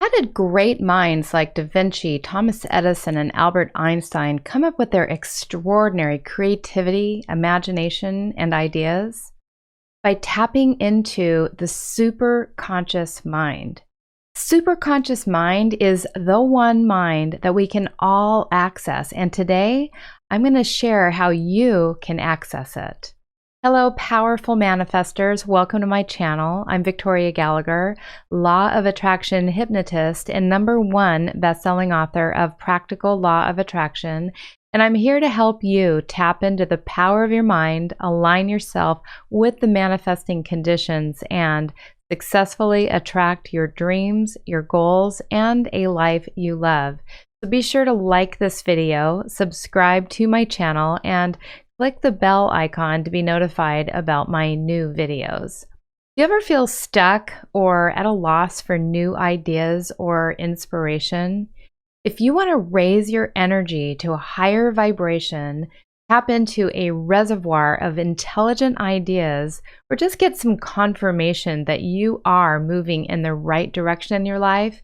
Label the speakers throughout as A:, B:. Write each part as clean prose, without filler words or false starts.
A: How did great minds like Da Vinci, Thomas Edison, and Albert Einstein come up with their extraordinary creativity, imagination, and ideas? By tapping into the superconscious mind. Superconscious mind is the one mind that we can all access, and today I'm going to share how you can access it. Hello, powerful manifestors. Welcome to my channel. I'm Victoria Gallagher, Law of Attraction hypnotist and #1 best-selling author of Practical Law of Attraction. And I'm here to help you tap into the power of your mind, align yourself with the manifesting conditions, and successfully attract your dreams, your goals, and a life you love. So be sure to like this video, subscribe to my channel, and click the bell icon to be notified about my new videos. Do you ever feel stuck or at a loss for new ideas or inspiration? If you want to raise your energy to a higher vibration, tap into a reservoir of intelligent ideas, or just get some confirmation that you are moving in the right direction in your life,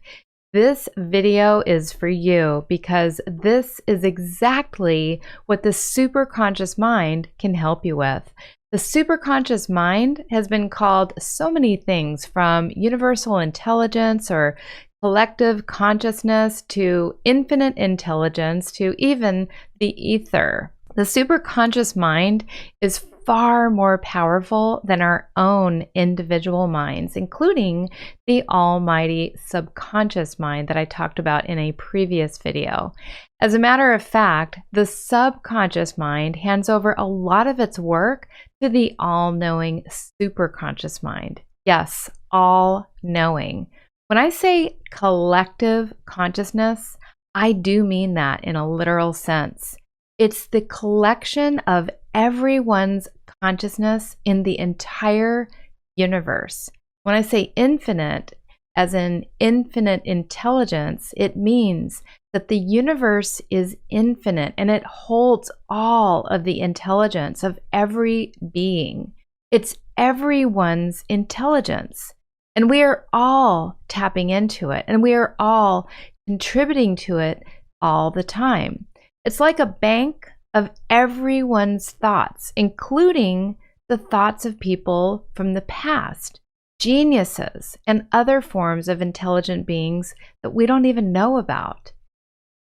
A: this video is for you, because this is exactly what the superconscious mind can help you with. The superconscious mind has been called so many things, from universal intelligence or collective consciousness to infinite intelligence to even the ether. The superconscious mind is far more powerful than our own individual minds, including the almighty subconscious mind that I talked about in a previous video. As a matter of fact, the subconscious mind hands over a lot of its work to the all-knowing superconscious mind. Yes, all-knowing. When I say collective consciousness, I do mean that in a literal sense. It's the collection of everyone's consciousness in the entire universe. When I say infinite, as in infinite intelligence, it means that the universe is infinite and it holds all of the intelligence of every being. It's everyone's intelligence. And we are all tapping into it, and we are all contributing to it all the time. It's like a bank of everyone's thoughts, including the thoughts of people from the past, geniuses, and other forms of intelligent beings that we don't even know about.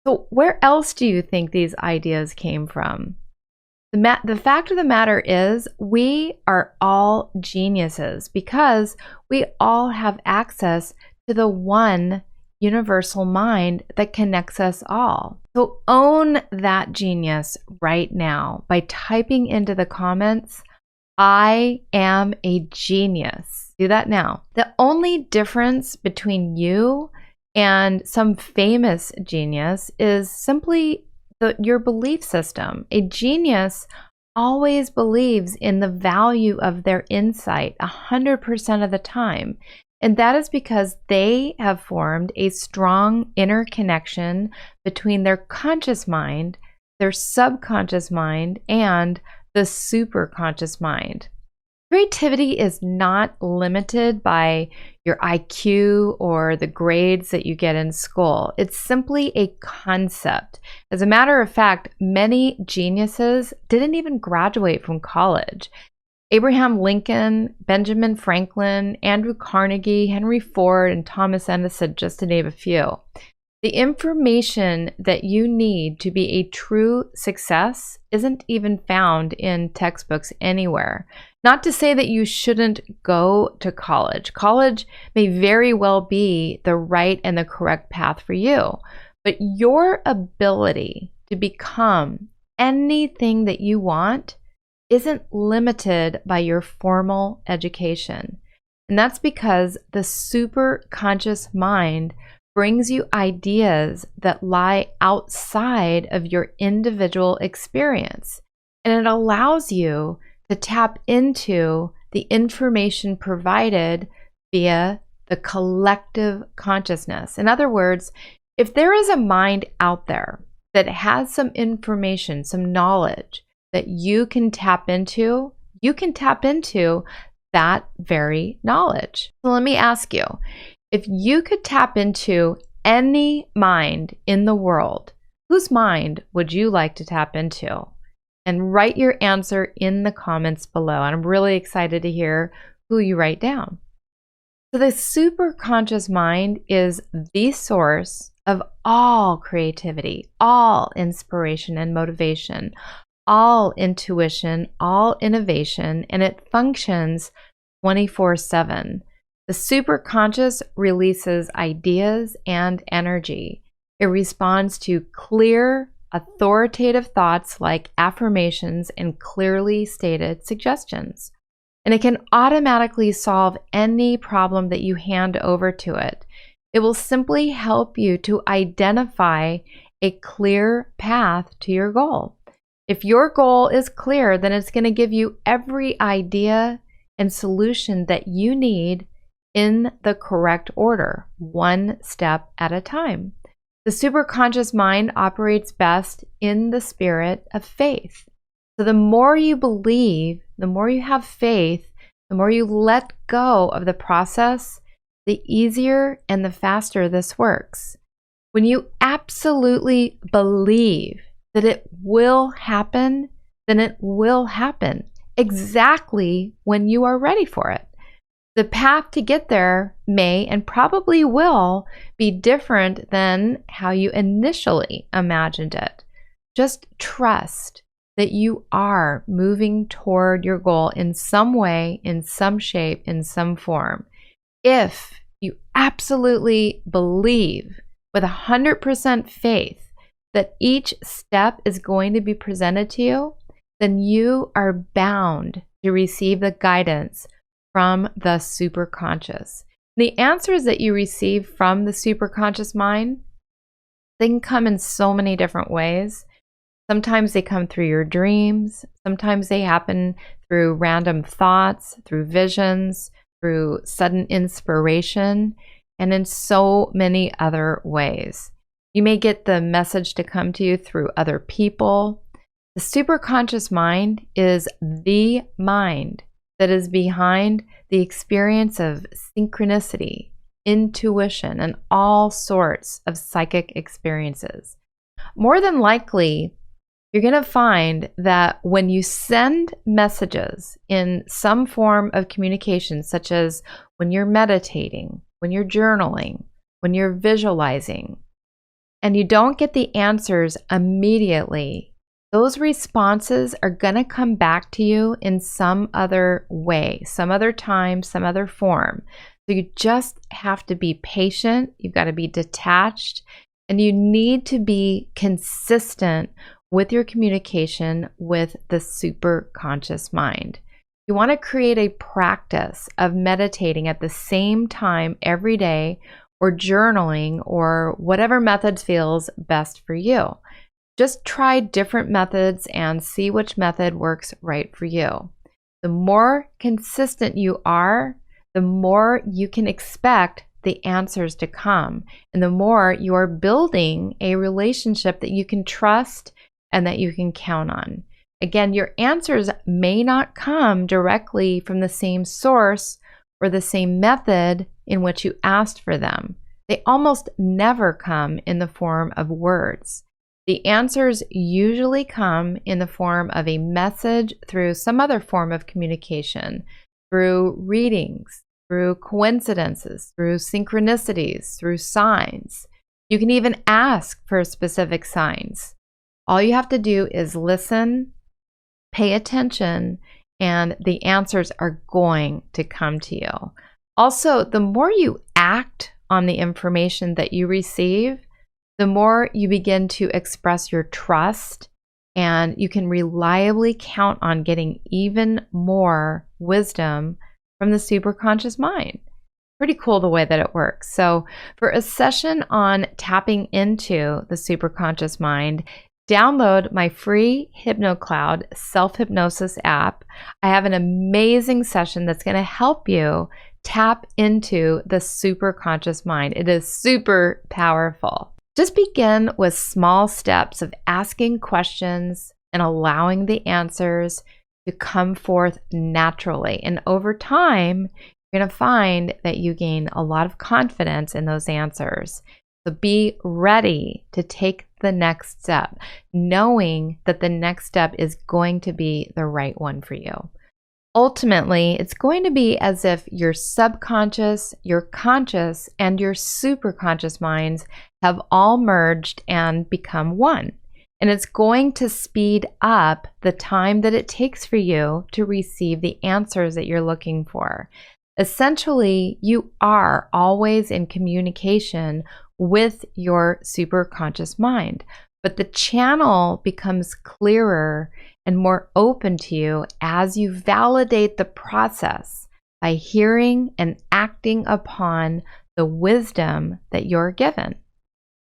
A: So where else do you think these ideas came from? The fact of the matter is, we are all geniuses because we all have access to the one universal mind that connects us all. So own that genius right now by typing into the comments, "I am a genius." Do that now. The only difference between you and some famous genius is simply your belief system. A genius always believes in the value of their insight 100% of the time. And that is because they have formed a strong inner connection between their conscious mind, their subconscious mind, and the superconscious mind. Creativity is not limited by your IQ or the grades that you get in school. It's simply a concept. As a matter of fact, many geniuses didn't even graduate from college. Abraham Lincoln, Benjamin Franklin, Andrew Carnegie, Henry Ford, and Thomas Edison, just to name a few. The information that you need to be a true success isn't even found in textbooks anywhere. Not to say that you shouldn't go to college. College may very well be the right and the correct path for you, but your ability to become anything that you want isn't limited by your formal education. And that's because the superconscious mind brings you ideas that lie outside of your individual experience. And it allows you to tap into the information provided via the collective consciousness. In other words, if there is a mind out there that has some information, some knowledge that you can tap into that very knowledge. So let me ask you, If you could tap into any mind in the world, whose mind would you like to tap into? And write your answer in the comments below. And I'm really excited to hear who you write down. So the superconscious mind is the source of all creativity, all inspiration and motivation, all intuition, all innovation, and it functions 24/7. The superconscious releases ideas and energy. It responds to clear, authoritative thoughts like affirmations and clearly stated suggestions. And it can automatically solve any problem that you hand over to it. It will simply help you to identify a clear path to your goal. If your goal is clear, then it's going to give you every idea and solution that you need in the correct order, one step at a time. The superconscious mind operates best in the spirit of faith. So the more you believe, the more you have faith, the more you let go of the process, the easier and the faster this works. When you absolutely believe that it will happen, then it will happen exactly when you are ready for it. The path to get there may and probably will be different than how you initially imagined it. Just trust that you are moving toward your goal in some way, in some shape, in some form. If you absolutely believe with 100% faith that each step is going to be presented to you, then you are bound to receive the guidance from the superconscious. The answers that you receive from the superconscious mind, they can come in so many different ways. Sometimes they come through your dreams. Sometimes they happen through random thoughts, through visions, through sudden inspiration, and in so many other ways. You may get the message to come to you through other people. The superconscious mind is the mind that is behind the experience of synchronicity, intuition, and all sorts of psychic experiences. More than likely, you're going to find that when you send messages in some form of communication, such as when you're meditating, when you're journaling, when you're visualizing, and you don't get the answers immediately, those responses are going to come back to you in some other way, some other time, some other form. So you just have to be patient. You've got to be detached, and you need to be consistent with your communication with the superconscious mind. You want to create a practice of meditating at the same time every day, or journaling, or whatever method feels best for you. Just try different methods and see which method works right for you. The more consistent you are, the more you can expect the answers to come, and the more you are building a relationship that you can trust and that you can count on. Again, your answers may not come directly from the same source or the same method in which you asked for them. They almost never come in the form of words. The answers usually come in the form of a message through some other form of communication, through readings, through coincidences, through synchronicities, through signs. You can even ask for specific signs. All you have to do is listen, pay attention, and the answers are going to come to you. Also, the more you act on the information that you receive, the more you begin to express your trust, and you can reliably count on getting even more wisdom from the superconscious mind. Pretty cool the way that it works. So for a session on tapping into the superconscious mind, download my free HypnoCloud self-hypnosis app. I have an amazing session that's going to help you tap into the superconscious mind. It is super powerful. Just begin with small steps of asking questions and allowing the answers to come forth naturally. And over time, you're going to find that you gain a lot of confidence in those answers. So be ready to take the next step, knowing that the next step is going to be the right one for you. Ultimately, it's going to be as if your subconscious, your conscious, and your superconscious minds have all merged and become one. And it's going to speed up the time that it takes for you to receive the answers that you're looking for. Essentially, you are always in communication with your superconscious mind, but the channel becomes clearer and more open to you as you validate the process by hearing and acting upon the wisdom that you're given.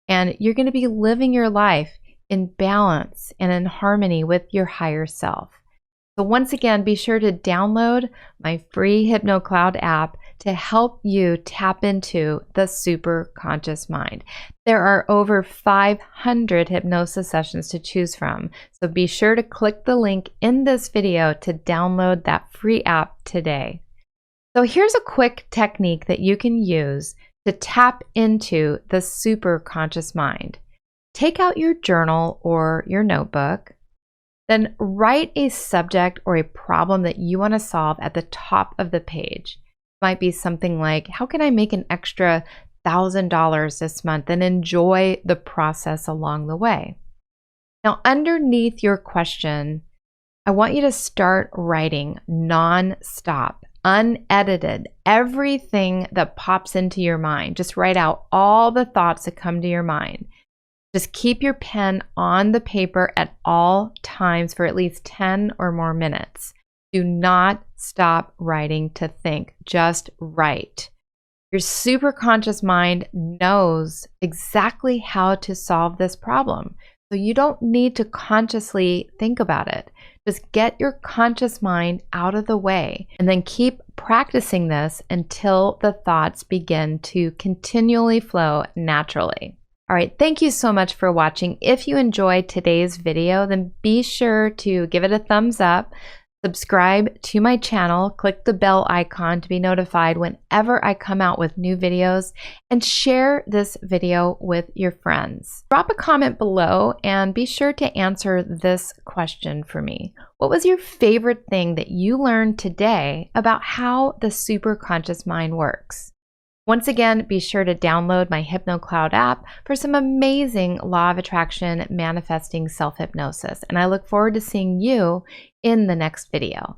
A: And you're going to be living your life in balance and in harmony with your higher self. So once again, be sure to download my free HypnoCloud app to help you tap into the superconscious mind. There are over 500 hypnosis sessions to choose from, so be sure to click the link in this video to download that free app today. So here's a quick technique that you can use to tap into the superconscious mind. Take out your journal or your notebook. Then write a subject or a problem that you want to solve at the top of the page. It might be something like, how can I make an extra $1,000 this month and enjoy the process along the way? Now, underneath your question, I want you to start writing non-stop, unedited, everything that pops into your mind. Just write out all the thoughts that come to your mind. Just keep your pen on the paper at all times for at least 10 or more minutes. Do not stop writing to think. Just write. Your superconscious mind knows exactly how to solve this problem. So you don't need to consciously think about it. Just get your conscious mind out of the way and then keep practicing this until the thoughts begin to continually flow naturally. All right, thank you so much for watching. If you enjoyed today's video, then be sure to give it a thumbs up, subscribe to my channel, click the bell icon to be notified whenever I come out with new videos, and share this video with your friends. Drop a comment below and be sure to answer this question for me. What was your favorite thing that you learned today about how the superconscious mind works? Once again, be sure to download my HypnoCloud app for some amazing law of attraction manifesting self-hypnosis. And I look forward to seeing you in the next video.